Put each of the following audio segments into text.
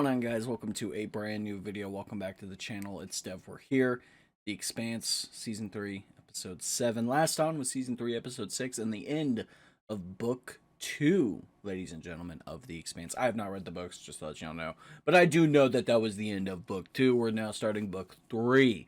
going on, guys? Welcome to a brand new video. Welcome back to the channel. It's Dev. We're here. The Expanse, Season 3, Episode 7. Last on was Season 3, Episode 6, and the end of Book 2, ladies and gentlemen, of The Expanse. I have not read the books, just to let y'all know. But I do know that that was the end of Book 2. We're now starting Book 3.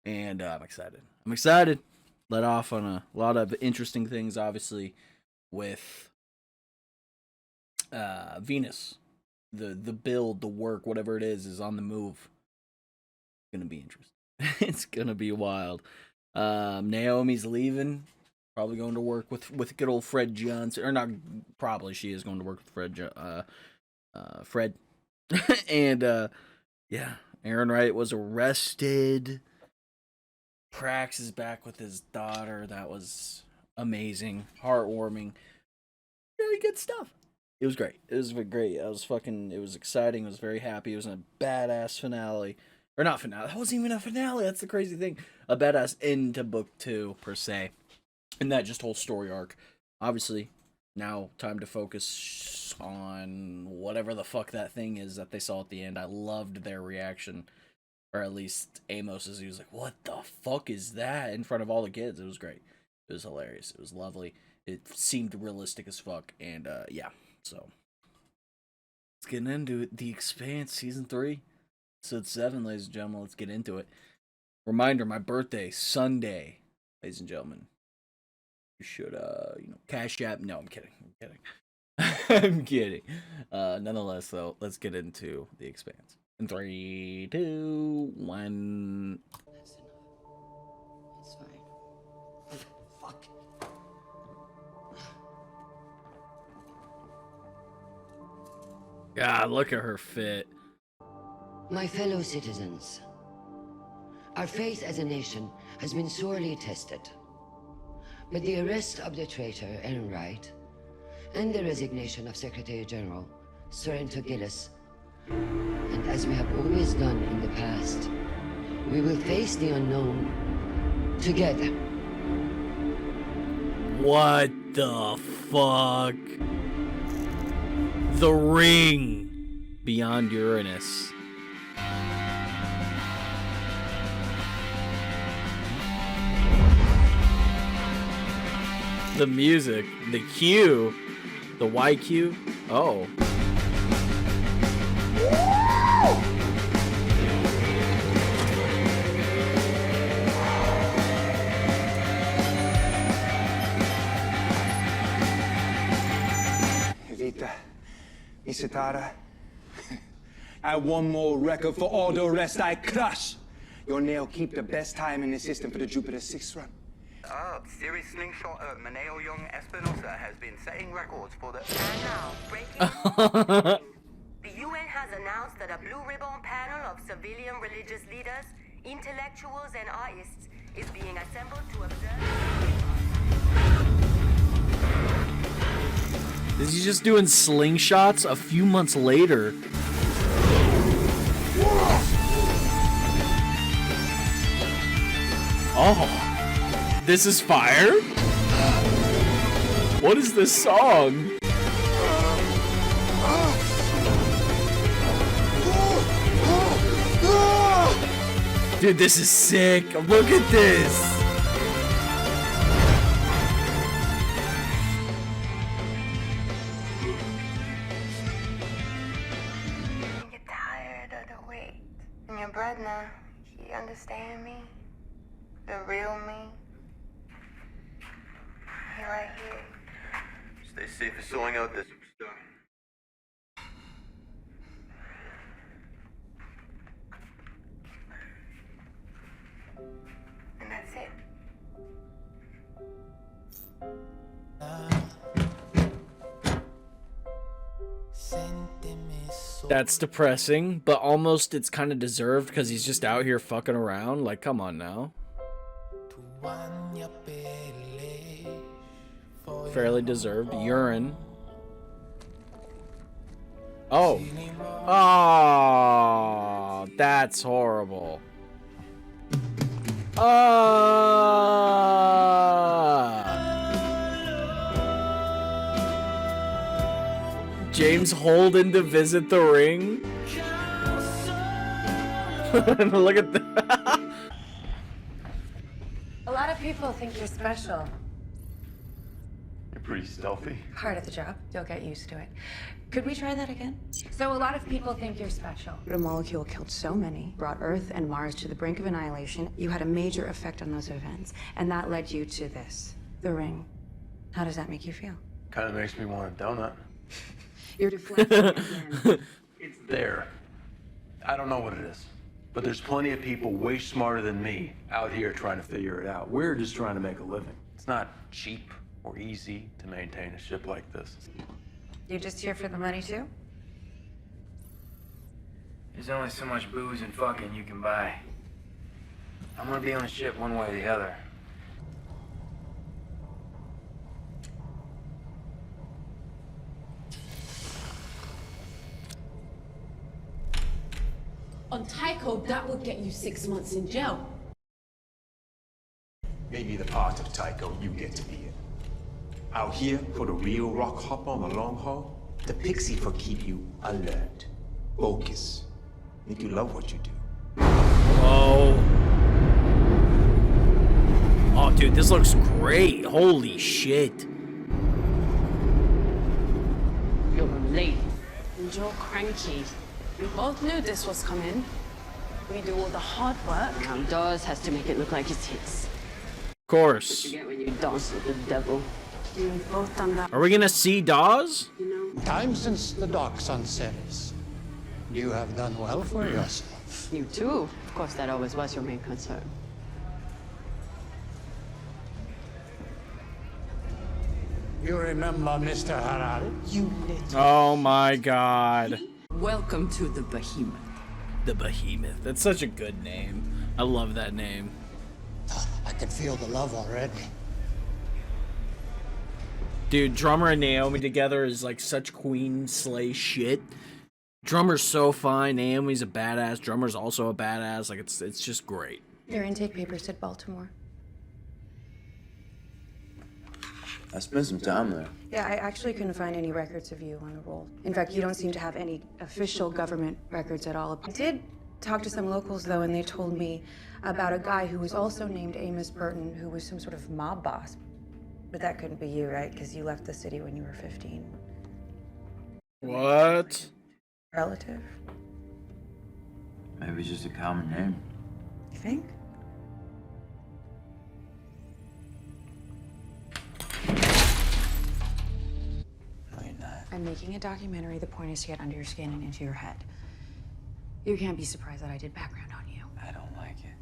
And I'm excited. I'm excited. Let off on a lot of interesting things, obviously, with Venus. The build, the work, whatever it is on the move. It's gonna be interesting. It's gonna be wild. Naomi's leaving, probably going to work with good old Fred Johnson, or not probably, she is going to work with Fred and yeah, Aaron Wright was arrested. Prax is back with his daughter. That was amazing, heartwarming, very good stuff. It was great. It was great. It was exciting. I was very happy. It was a badass finale. Or not finale. That wasn't even a finale. That's the crazy thing. A badass end to Book 2, per se. And that just whole story arc. Obviously, now time to focus on whatever the fuck that thing is that they saw at the end. I loved their reaction. Or at least Amos's. He was like, what the fuck is that? In front of all the kids. It was great. It was hilarious. It was lovely. It seemed realistic as fuck. And, yeah. So, let's get into it. The Expanse, Season 3, Episode 7, ladies and gentlemen. Let's get into it. Reminder, my birthday, Sunday, ladies and gentlemen. You should, cash app. No, I'm kidding. I'm kidding. Nonetheless, though, let's get into The Expanse. In 3, 2, 1. That's enough. It's fine. Fuck. God, look at her fit. My fellow citizens, our faith as a nation has been sorely tested. But the arrest of the traitor, Aaron Wright, and the resignation of Secretary General Sorrento Gillis, and as we have always done in the past, we will face the unknown together. What the fuck? The ring beyond Uranus. The music, the Q, the YQ. Oh. Evita, Isatara, I one more record for all the rest I crush. Your nail keep the best time in the system for the Jupiter 6 run. Series slingshot Maneo Young Espinosa has been setting records for the... And now, breaking the UN has announced that a blue ribbon panel of civilian religious leaders, intellectuals, and artists is being assembled to observe... Is he just doing slingshots a few months later? Oh. This is fire? What is this song? Dude, this is sick. Look at this. You get tired of the wait. And your brother, he understand me? The real me? He right here. Stay safe for sewing out this superstar. And that's it. That's depressing, but almost it's kind of deserved because he's just out here fucking around. Like, come on now. Fairly deserved. Urine. Oh. Oh, that's horrible. James Holden to visit the ring. Look at that. A lot of people think you're special. You're pretty stealthy. Part of the job. You'll get used to it. Could we try that again? So a lot of people think you're special. The molecule killed so many, brought Earth and Mars to the brink of annihilation. You had a major effect on those events, and that led you to this, the ring. How does that make you feel? Kind of makes me want a donut. You're deflecting again. It's there. I don't know what it is, but there's plenty of people way smarter than me out here trying to figure it out. We're just trying to make a living. It's not cheap or easy to maintain a ship like this. You just here for the money too? There's only so much booze and fucking you can buy. I'm gonna be on a ship one way or the other. On Tycho, that would get you 6 months in jail. Maybe the part of Tycho you get to be in. Out here for the real rock hopper on the long haul, the pixie for keep you alert, focus, make you love what you do. Whoa. Oh, dude, this looks great. Holy shit. You're late. And you're cranky. We both knew this was coming. We do all the hard work. Now Dawes has to make it look like it's his. Of course. You get when you dance with the devil. You've both done that. Are we gonna see Dawes? Time since the docks on Ceres. You have done well for yourself. You too. Of course, that always was your main concern. You remember Mr. Harari? You little. Oh my god. Welcome to the behemoth. The Behemoth. That's such a good name. I love that name. I can feel the love already. Dude, Drummer and Naomi together is like such queen slay shit. Drummer's so fine, Naomi's a badass, Drummer's also a badass, like it's just great. Your intake paper said Baltimore. I spent some time there. Yeah, I actually couldn't find any records of you on the roll. In fact, you don't seem to have any official government records at all. I did talk to some locals, though, and they told me about a guy who was also named Amos Burton, who was some sort of mob boss. But that couldn't be you, right? Because you left the city when you were 15. What? Relative, Maybe just a common name. you think? No, you're not. I'm making a documentary. The point is to get under your skin and into your head. You can't be surprised that I did background on you. I don't like it.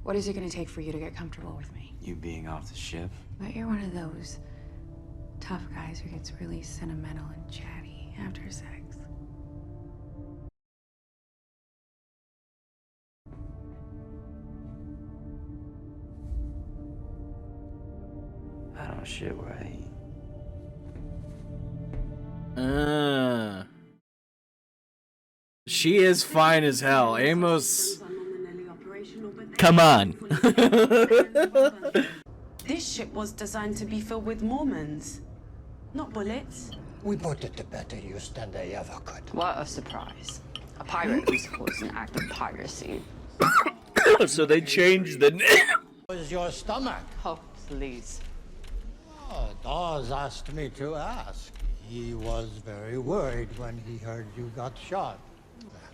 What is it going to take for you to get comfortable with me? You being off the ship? But you're one of those tough guys who gets really sentimental and chatty after sex. I don't shit where I eat. She is fine as hell. Amos. Come on. This ship was designed to be filled with Mormons, not bullets. We put it to better use than they ever could. What a surprise. A pirate was supposed an act of piracy. So they changed the name. Was your stomach? Oh, please. Oh, Dawes asked me to ask. He was very worried when he heard you got shot.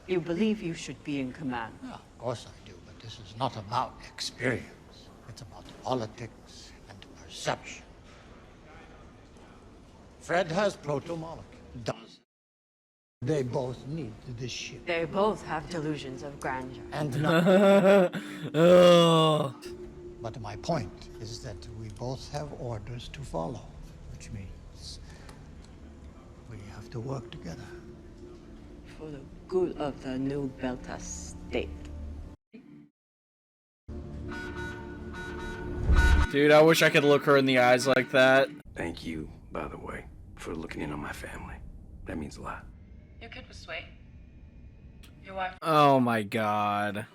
You believe you should be in command. Yeah, of course I do, but this is not about experience. It's about politics and perception. Fred has proto-molecule. Does. They both need this ship. They both have delusions of grandeur. And not. Oh. But my point is that we both have orders to follow, which means we have to work together. For the good of the new Belta state. Dude, I wish I could look her in the eyes like that. Thank you, by the way, for looking in on my family. That means a lot. Your kid was sweet. Your wife. Oh my god.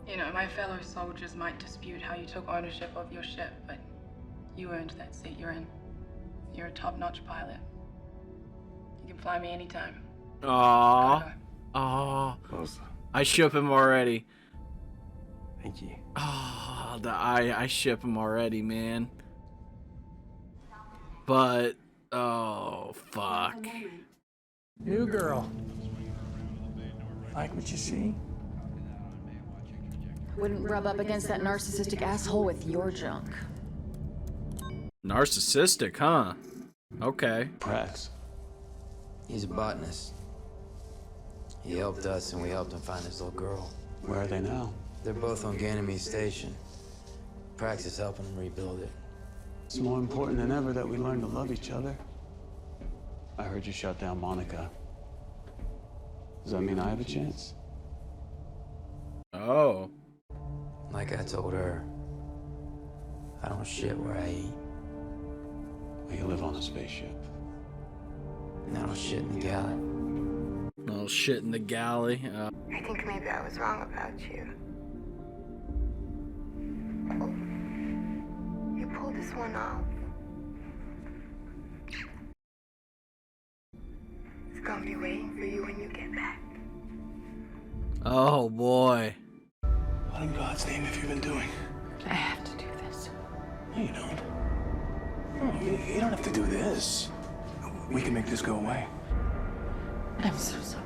You know, my fellow soldiers might dispute how you took ownership of your ship, but you earned that seat you're in. You're a top-notch pilot. You can fly me anytime. Aww. Aww. Rosa, I ship him already. Thank you. Oh, I ship him already, man. But oh fuck. New girl. Like what you see? Wouldn't rub up against that narcissistic asshole with your junk. Narcissistic, huh? Okay. Prax. He's a botanist. He helped us and we helped him find his little girl. Where are they now? They're both on Ganymede Station. Prax is helping him rebuild it. It's more important than ever that we learn to love each other. I heard you shut down Monica. Does that mean I have a chance? Oh. Like I told her, I don't shit where I eat. Well, you live on a spaceship. And I don't shit in the galley. Oh, shit in the galley. I think maybe I was wrong about you. Oh, you pulled this one off. It's gonna be waiting for you when you get back. Oh boy. What in God's name have you been doing? I have to do this. No, you don't. No, you don't have to do this. We can make this go away. I'm so sorry.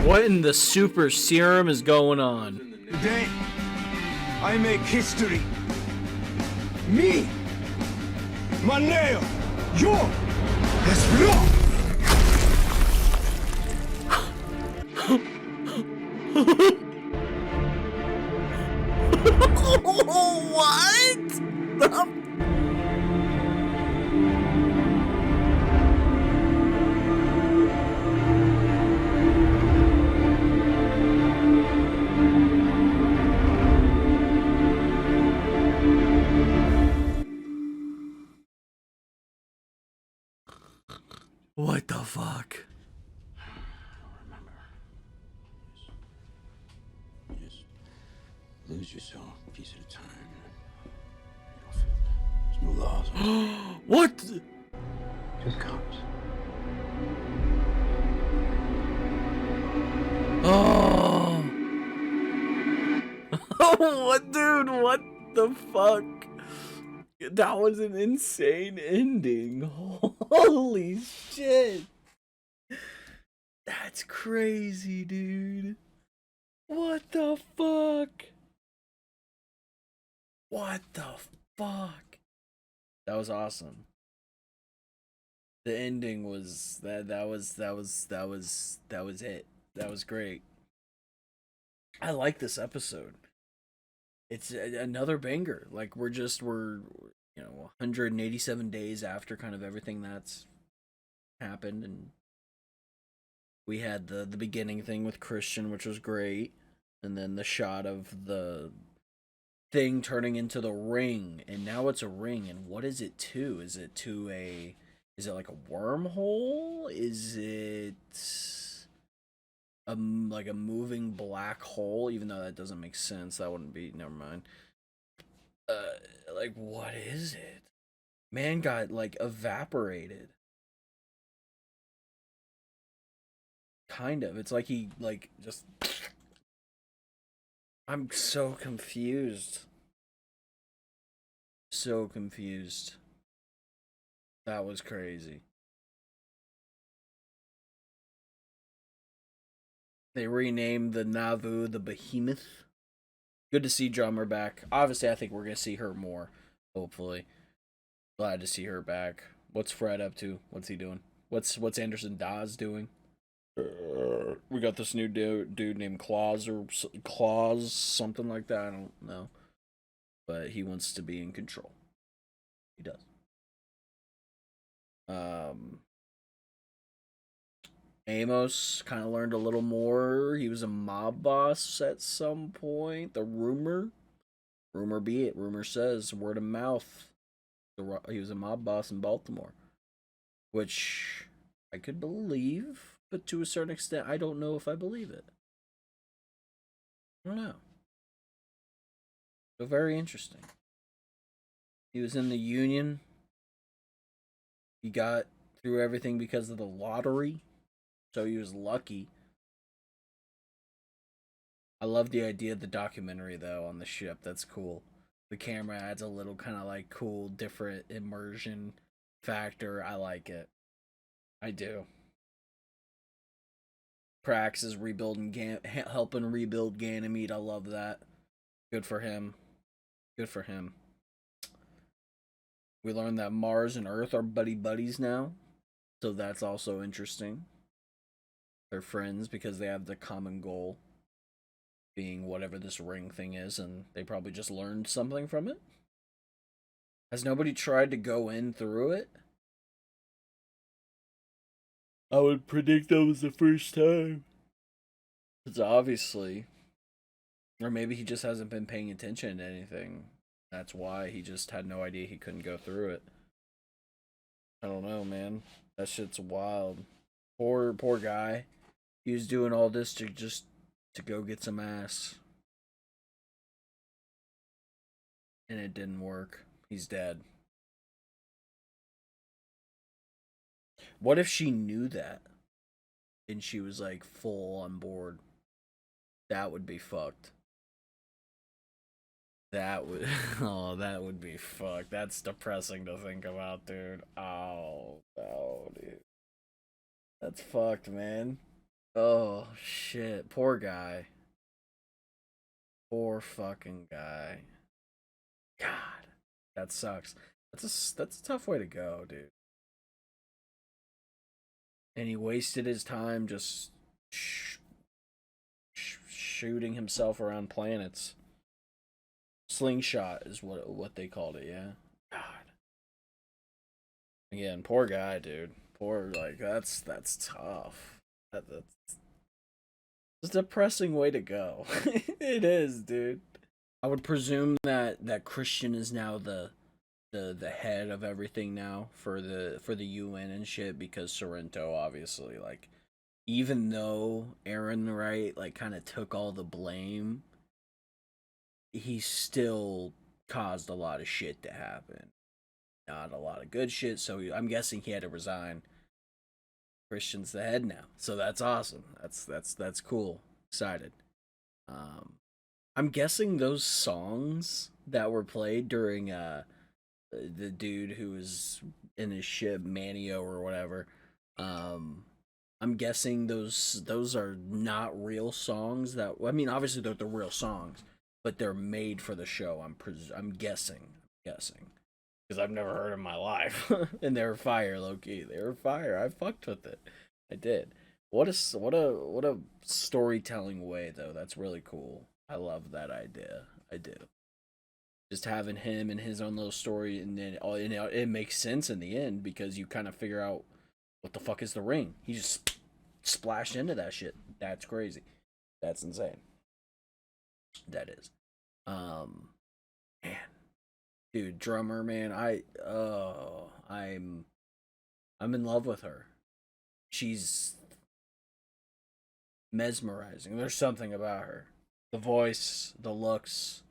What in the super serum is going on? Today, I make history. Me, Maneo, yo, explode. What? What the fuck? Just lose yourself a piece at a time. There's no laws. What? Just comes. Oh. What, dude? What the fuck? That was an insane ending. Holy shit. That's crazy, dude. What the fuck? What the fuck? That was awesome. The ending was that was it. That was great. I like this episode. It's another banger. Like we're 187 days after kind of everything that's happened, and we had the beginning thing with Christian, which was great, and then the shot of the thing turning into the ring, and now it's a ring. And what is it to? Is it like a wormhole? Is it like a moving black hole? Even though that doesn't make sense, that wouldn't be. Never mind. Like what is it? Man got like evaporated. Kind of. It's like he like just. I'm so confused. So confused. That was crazy. They renamed the Nauvoo the Behemoth. Good to see Drummer back. Obviously, I think we're going to see her more, hopefully. Glad to see her back. What's Fred up to? What's he doing? What's Anderson Dawes doing? We got this new dude named Claus, something like that. I don't know. But he wants to be in control. He does. Amos kind of learned a little more. He was a mob boss at some point. The rumor. Rumor be it. Rumor says, word of mouth. He was a mob boss in Baltimore, which I could believe, but to a certain extent, I don't know if I believe it. I don't know. So very interesting. He was in the Union. He got through everything because of the lottery, so he was lucky. I love the idea of the documentary, though, on the ship. That's cool. The camera adds a little kind of like cool, different immersion factor. I like it. I do. Prax is rebuilding, helping rebuild Ganymede. I love that. Good for him. Good for him. We learned that Mars and Earth are buddies now, so that's also interesting. They're friends because they have the common goal, being whatever this ring thing is, and they probably just learned something from it. Has nobody tried to go in through it? I would predict that was the first time. It's obviously. Or maybe he just hasn't been paying attention to anything. That's why he just had no idea he couldn't go through it. I don't know, man. That shit's wild. Poor guy. He was doing all this to go get some ass. And it didn't work. He's dead. What if she knew that? And she was like full on board? That would be fucked. That would, oh, that would be fucked. That's depressing to think about, dude. Oh, no, dude. That's fucked, man. Oh, shit. Poor guy. Poor fucking guy. God, that sucks. That's a tough way to go, dude. And he wasted his time just shooting himself around planets. Slingshot is what they called it, yeah. God. Again, poor guy, dude. Poor, like, that's tough. That's a depressing way to go. It is, dude. I would presume that Christian is now the head of everything now for the UN and shit, because Sorrento obviously, like, even though Aaron Wright like kind of took all the blame, he still caused a lot of shit to happen. Not a lot of good shit, so I'm guessing he had to resign. Christian's the head now, so that's awesome. That's cool. Excited. I'm guessing those songs that were played during the dude who was in his ship Manio or whatever. I'm guessing those are not real songs. That, I mean, obviously they're the real songs, but they're made for the show. I'm guessing because I've never heard in my life, and they were fire, low key. They were fire. I fucked with it. I did. What a storytelling way though. That's really cool. I love that idea. I do. Just having him and his own little story, and then it makes sense in the end because you kind of figure out what the fuck is the ring. He just splashed into that shit. That's crazy. That's insane. That is. Man, dude, drummer, man. I'm in love with her. She's mesmerizing. There's something about her. The voice, the looks.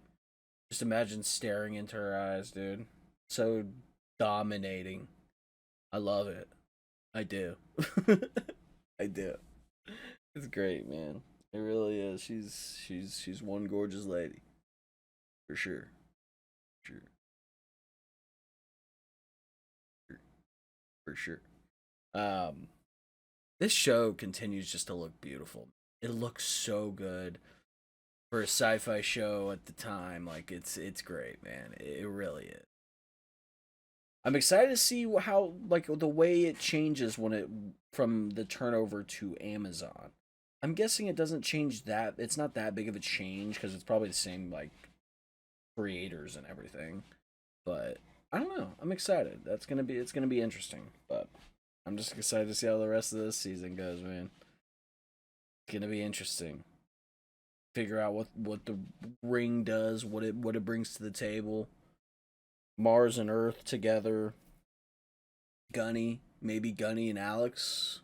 Just imagine staring into her eyes, dude. So dominating. I love it. I do. I do. It's great, man. It really is. She's one gorgeous lady. For sure. For sure. This show continues just to look beautiful. It looks so good for a sci-fi show at the time. Like, it's great, man. It really is. I'm excited to see how, like, the way it changes when it from the turnover to Amazon. I'm guessing it doesn't change that. It's not that big of a change because it's probably the same, like, creators and everything. But I don't know. I'm excited. It's gonna be interesting. But I'm just excited to see how the rest of this season goes, man. It's gonna be interesting. figure out what the ring does, what it brings to the table. Mars and Earth together. Maybe Gunny and Alex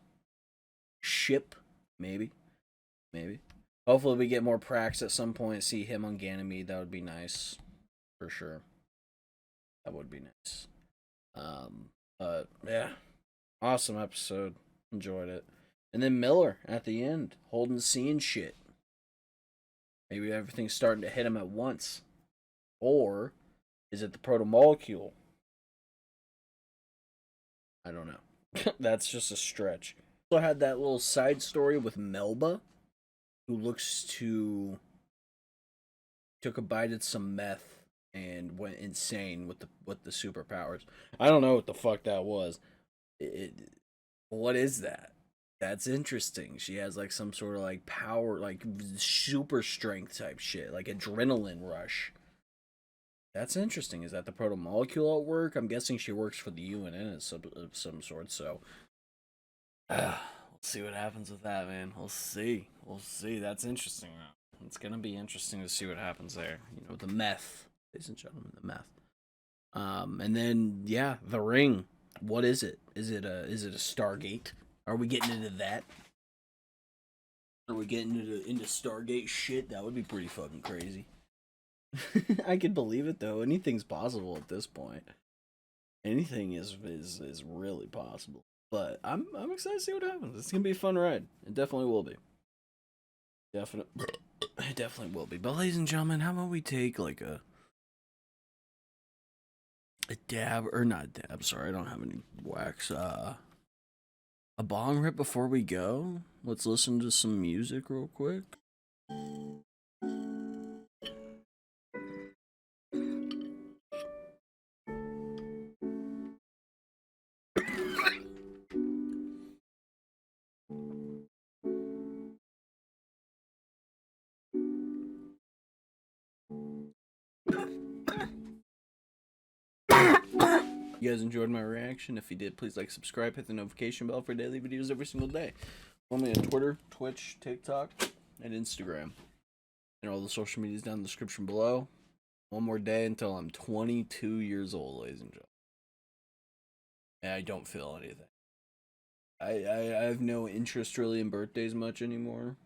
ship, maybe. Hopefully we get more Prax at some point. See him on Ganymede. That would be nice, for sure. That would be nice. But yeah, awesome episode. Enjoyed it. And then Miller at the end, holding C and shit. Maybe everything's starting to hit him at once, or is it the proto-molecule? I don't know. That's just a stretch. Also had that little side story with Melba, who looks to took a bite at some meth and went insane with the superpowers. I don't know what the fuck that was. What is that? That's interesting. She has like some sort of like power, like super strength type shit, like adrenaline rush. That's interesting. Is that the proto-molecule at work? I'm guessing she works for the UNN of some sort, so we'll see what happens with that, man. We'll see. That's interesting. It's gonna be interesting to see what happens there. You know, the meth, ladies and gentlemen, the meth. And then yeah, the ring. What is it? Is it a Stargate? Are we getting into that? Are we getting into Stargate shit? That would be pretty fucking crazy. I could believe it though. Anything's possible at this point. Anything is really possible. But I'm excited to see what happens. It's gonna be a fun ride. It definitely will be. It definitely will be. But ladies and gentlemen, how about we take like a dab, or not a dab, sorry, I don't have any wax. A bong rip before we go. Let's listen to some music real quick. You guys enjoyed my reaction? If you did, please like, subscribe, hit the notification bell for daily videos every single day. Follow me on Twitter, Twitch, TikTok, and Instagram. And all the social medias down in the description below. One more day until I'm 22 years old, ladies and gentlemen. And I don't feel anything. I have no interest really in birthdays much anymore.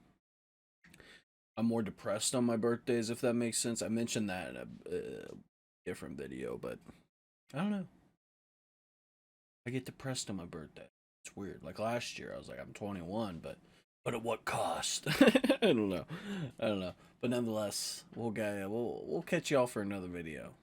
I'm more depressed on my birthdays, if that makes sense. I mentioned that in a different video, but I don't know. I get depressed on my birthday. It's weird. Like last year, I was like, I'm 21, but at what cost? I don't know. But nonetheless, we'll catch y'all for another video.